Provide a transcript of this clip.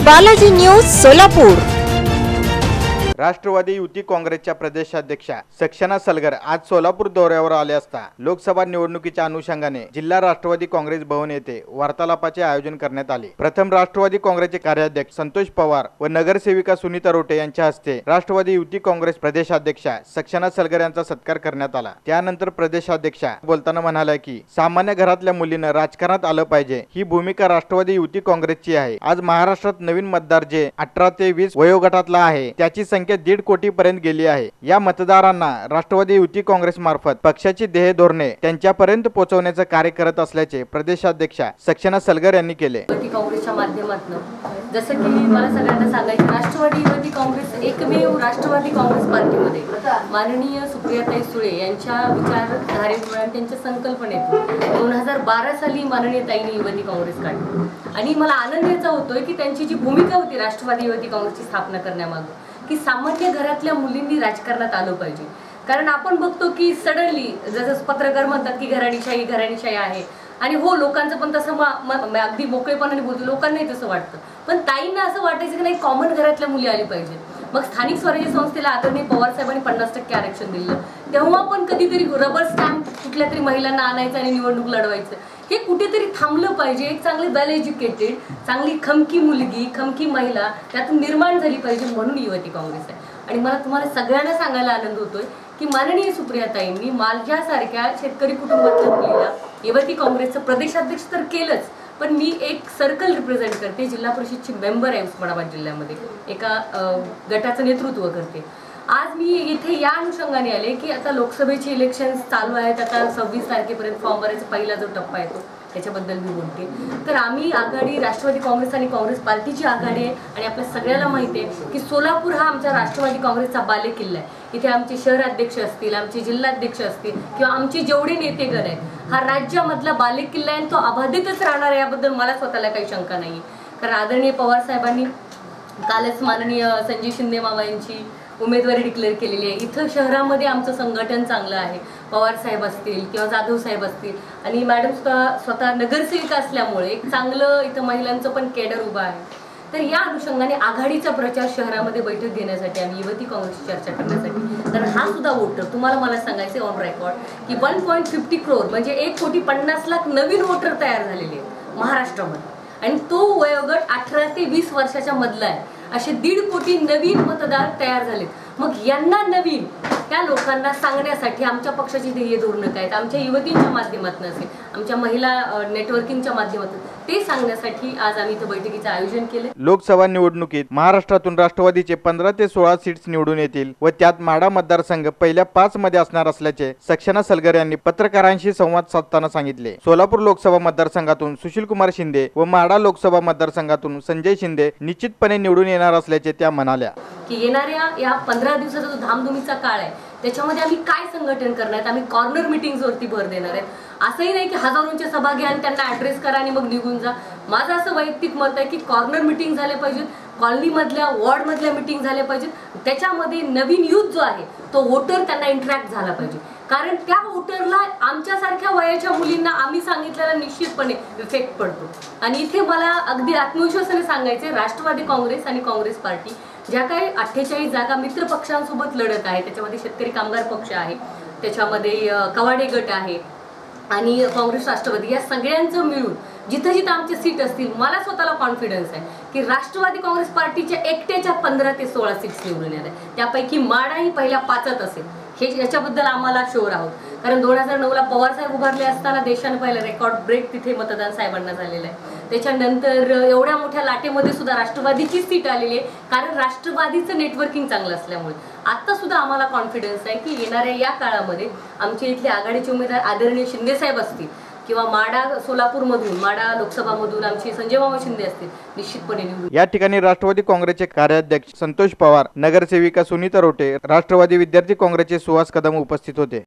Balaji news Solapur. Rashtrawadi युती काँग्रेसच्या प्रदेशाध्यक्षा सक्षणा सलगर आज सोलापूर दौऱ्यावर आले असता लोकसभा निवडणुकीच्या अनुषंगाने जिल्हा राष्ट्रवादी काँग्रेस भवन येथे वार्तालापाचे आयोजन करण्यात आले। प्रथम राष्ट्रवादी काँग्रेसचे कार्याध्यक्ष संतोष पवार व नगरसेविका सुनीता रोटे यांच्या हस्ते राष्ट्रवादी युती काँग्रेस प्रदेशाध्यक्षा सक्षणा सलगर यांचा सत्कार करण्यात आला। त्यानंतर प्रदेशाध्यक्षा बोलताना म्हणाल्या की सामान्य घरातल्या मुलींना राजकारणात आलं पाहिजे ही भूमिका राष्ट्रवादी युती काँग्रेसची आहे। आज महाराष्ट्रात नवीन मतदार जे 18 ते 20 वयोगटातला आहे त्याची संख्या 1.5 कोटी पर्यंत गेली आहे। या मतदारांना राष्ट्रवादी युती काँग्रेस मार्फत पक्षाची ध्येय धोरणे त्यांच्यापर्यंत पोहोचवण्याचे कार्य करत असल्याचे प्रदेशाध्यक्षा सक्षणा सलगर यांनी केले। युती काँग्रेसच्या माध्यमातून जसं की मला सगळ्यांना सांगायचं, राष्ट्रवादी युती काँग्रेस एकमेव राष्ट्रवादी काँग्रेस पार्टीमध्ये माननीय सुप्रियाताई सुळे यांच्या विचारधारेमुळे त्यांच्या संकल्पनेतून 2012 साली माननीय ताईंनी युवती काँग्रेस काढली आणि मला आनंद याचा होतोय की त्यांची जी भूमिका होती राष्ट्रवादी युती काँग्रेसची स्थापना करण्यामागे की सामान्य घरातल्या मुलींनी राजकारणात आलं पाहिजे। कारण आपण बघतो की सडनली जसं पत्रकार म्हणतात की घराणीशाही आहे आणि हो लोकांचं पण तसं अगदी मोकळेपणाने बोलतो, लोकांनाही तसं वाटतं, पण ताईंना असं वाटायचं की नाही कॉमन घरातल्या मुली आली पाहिजे। मग स्थानिक स्वराज्य संस्थेला आदरणीय पवार साहेबांनी 50% आरक्षण दिलं, तेव्हा पण कधीतरी रबर स्टॅम्प कुठल्या तरी महिलांना आणायचं आणि निवडणूक लढवायचं, हे कुठेतरी थांबलं पाहिजे। एक चांगली वेल एज्युकेटेड चांगली खमकी मुलगी खमकी महिला त्यातून निर्माण झाली पाहिजे म्हणून युवती काँग्रेस आहे। आणि मला तुम्हाला सगळ्यांना सांगायला आनंद होतोय की माननीय सुप्रियाताईंनी माझ्यासारख्या शेतकरी कुटुंबातल्या मुलीला युवती काँग्रेसचं प्रदेशाध्यक्ष तर केलंच, पण मी एक सर्कल रिप्रेझेंट करते, जिल्हा परिषदची मेंबर आहे उस्मानाबाद जिल्ह्यामध्ये, एका गटाचं नेतृत्व करते। आज मी इथे या अनुषंगाने आले की आता लोकसभेचे इलेक्शन चालू आहेत, आता 26 तारखेपर्यंत फॉर्म भरायचा पहिला जो टप्पा येतो त्याच्याबद्दल मी बोलते। तर आम्ही आघाडी राष्ट्रवादी काँग्रेस आणि काँग्रेस पार्टीची आघाडी आहे आणि आपल्या सगळ्याला माहिती आहे की सोलापूर हा आमच्या राष्ट्रवादी काँग्रेसचा बालेकिल्ला आहे। इथे आमचे शहराध्यक्ष असतील, आमचे जिल्हाध्यक्ष असतील किंवा आमचे जेवढे नेतेगण आहेत हा राज्यामधला बालेकिल्ला आहे, तो अबाधितच राहणार आहे याबद्दल मला स्वतःला काही शंका नाही। कारण आदरणीय पवार साहेबांनी कालच माननीय संजय शिंदे मामा यांची उमेदवारी डिक्लेअर केलेली आहे। इथं शहरामध्ये आमचं संघटन चांगलं आहे, पवार साहेब असतील किंवा जाधव साहेब असतील आणि मॅडम स्वतः नगरसेविका असल्यामुळे एक चांगलं इथं महिलांचं पण केडर उभं आहे। तर या अनुषंगाने आघाडीचा प्रचार शहरामध्ये बैठक घेण्यासाठी आम्ही युवती काँग्रेसची चर्चा करण्यासाठी, तर हा सुद्धा वोटर तुम्हाला मला सांगायचे ऑन रेकॉर्ड की 1.50 करोड म्हणजे 1,50,00,000 नवीन वोटर तयार झालेले आहेत महाराष्ट्रामध्ये आणि तो वयोगट 18 ते 20 वर्षाच्या मधला आहे। असे 1.5 कोटी नवीन मतदार तयार झालेत। मग यांना नवीन त्या लोकांना सांगण्यासाठी आमच्या पक्षाची ध्येय धोरणं काय आहेत, आमच्या युवतींच्या माध्यमातून असेल, आमच्या महिला नेटवर्किंगच्या माध्यमातून ते सांगण्यासाठी आज आम्ही इथं बैठकीचं आयोजन केलं। लोकसभा निवडणुकीत महाराष्ट्रातून राष्ट्रवादीचे 15 ते 16 सीट्स निवडून येतील व त्यात माढा मतदारसंघ पहिल्या 5 मध्ये असणार असल्याचे सक्षणा सलगर यांनी पत्रकारांशी संवाद साधताना सांगितले। सोलापूर लोकसभा मतदारसंघातून सुशीलकुमार शिंदे व माढा लोकसभा मतदारसंघातून संजय शिंदे निश्चितपणे निवडून येणार असल्याचे त्या म्हणाल्या की येणाऱ्या या 15 दिवसाचा जो धामधुमीचा काळ आहे त्याच्यामध्ये आम्ही काय संघटन करणार आहेत, आम्ही कॉर्नर मीटिंग्सवरती भर देणार आहेत। असंही नाही की हजारोंच्या सभा घ्या आणि त्यांना ऍड्रेस करा आणि मग निघून जा। माझं असं वैयक्तिक मत आहे की कॉर्नर मीटिंग झाले पाहिजेत, कॉलनीमधल्या वॉर्डमधल्या मीटिंग झाल्या पाहिजेत, त्याच्यामध्ये नवीन युथ जो आहे तो वोटर त्यांना इंटरॅक्ट झाला पाहिजे। कारण त्या वोटरला आमच्यासारख्या वयाच्या मुलींना आम्ही सांगितलेला निश्चितपणे इफेक्ट पडतो। आणि इथे मला अगदी आत्मविश्वासाने सांगायचे, राष्ट्रवादी काँग्रेस आणि काँग्रेस पार्टी ज्या काही 48 जागा मित्र पक्षांसोबत लढत आहे, त्याच्यामध्ये शेतकरी कामगार पक्ष आहे, त्याच्यामध्ये कवाडे गट आहे आणि काँग्रेस राष्ट्रवादी, या सगळ्यांचं मिळून जिथं जिथं आमचे सीट असतील मला स्वतःला कॉन्फिडन्स आहे की राष्ट्रवादी काँग्रेस पार्टीच्या एकट्याच्या 15 ते 16 सीट्स निवडून येणार आहे। त्यापैकी माढा ही पहिल्या 5त असेल हे याच्याबद्दल आम्हाला शुअर आहोत। कारण 2009ला पवार साहेब उभारले असताना देशाने पहिला रेकॉर्ड ब्रेक तिथे मतदान साहेबांना झालेलं आहे। त्याच्यानंतर एवढ्या मोठ्या लाटेमध्ये सुद्धा राष्ट्रवादीची सीट आलेली आहे, कारण राष्ट्रवादीचं नेटवर्किंग चांगलं असल्यामुळे। आता सुद्धा आम्हाला कॉन्फिडन्स आहे की येणाऱ्या या काळामध्ये आमचे इथले आघाडीचे उमेदवार आदरणीय शिंदे साहेब असतील किंवा माढा सोलापूरमधून माढा लोकसभामधून आमचे संजय मामा शिंदे असतील निश्चितपणे निवडून। या ठिकाणी राष्ट्रवादी काँग्रेसचे कार्याध्यक्ष संतोष पवार, नगरसेविका सुनीता रोटे, राष्ट्रवादी विद्यार्थी काँग्रेसचे सुहास कदम उपस्थित होते।